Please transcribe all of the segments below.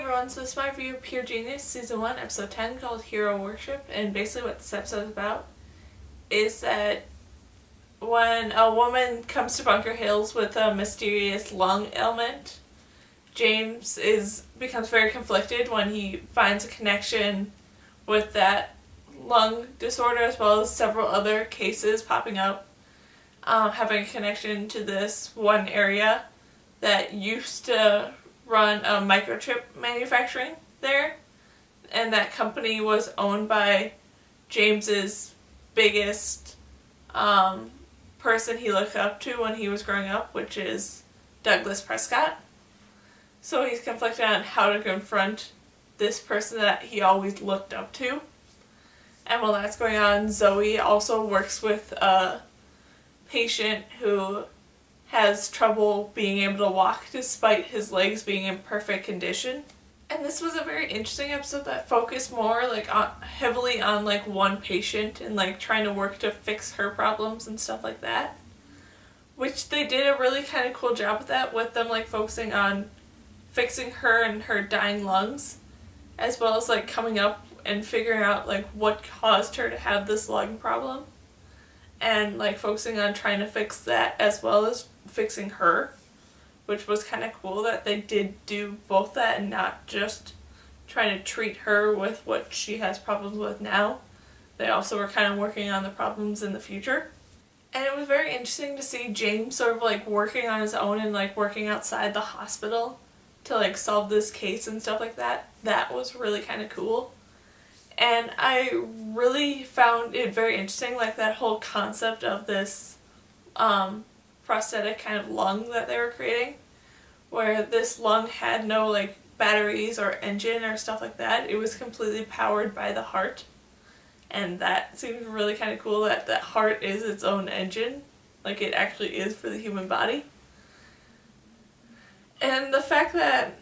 everyone, so this is my review of Pure Genius Season 1, Episode 10, called Hero Worship, and basically what this episode is about is that when a woman comes to Bunker Hills with a mysterious lung ailment, James becomes very conflicted when he finds a connection with that lung disorder as well as several other cases popping up, having a connection to this one area that used to run a microchip manufacturing there, and that company was owned by James's biggest person he looked up to when he was growing up, which is Douglas Prescott. So he's conflicted on how to confront this person that he always looked up to. And while that's going on, Zoe also works with a patient who has trouble being able to walk despite his legs being in perfect condition. And this was a very interesting episode that focused more heavily on one patient and trying to work to fix her problems and stuff like that. Which they did a really kind of cool job with that, with them focusing on fixing her and her dying lungs, as well as coming up and figuring out what caused her to have this lung problem. And focusing on trying to fix that as well as fixing her, which was kind of cool that they did do both that and not just trying to treat her with what she has problems with now. They also were kind of working on the problems in the future. And it was very interesting to see James sort of working on his own and working outside the hospital to solve this case and stuff like that. That was really kind of cool. And I really found it very interesting, that whole concept of this prosthetic kind of lung that they were creating, where this lung had no batteries or engine or stuff like that. It was completely powered by the heart. And that seems really kind of cool that the heart is its own engine, it actually is for the human body. And the fact that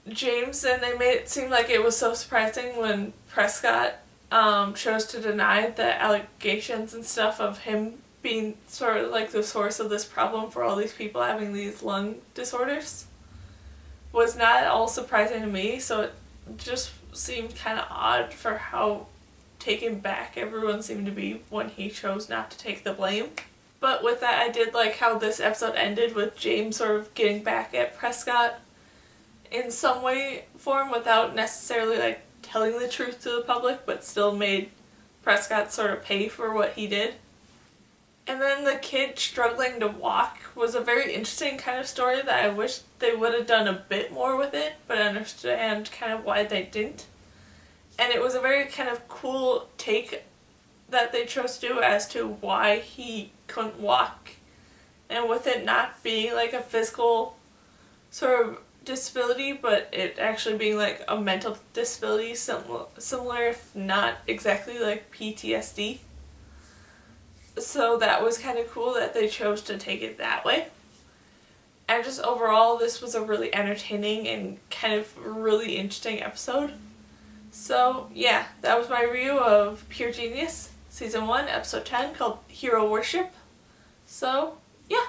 James, and they made it seem like it was so surprising when Prescott chose to deny the allegations and stuff of him being sort of the source of this problem for all these people having these lung disorders, was not at all surprising to me. So it just seemed kind of odd for how taken back everyone seemed to be when he chose not to take the blame. But with that, I did like how this episode ended with James sort of getting back at Prescott in some way, form, without necessarily telling the truth to the public, but still made Prescott sort of pay for what he did. And then the kid struggling to walk was a very interesting kind of story that I wish they would have done a bit more with it, but I understand kind of why they didn't. And it was a very kind of cool take that they chose to do as to why he couldn't walk. And with it not being a physical sort of disability, but it actually being a mental disability, similar if not exactly PTSD. So that was kind of cool that they chose to take it that way. And just overall, this was a really entertaining and kind of really interesting episode. So yeah, that was my review of Pure Genius Season 1, Episode 10, called Hero Worship. So yeah,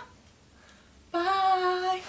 bye!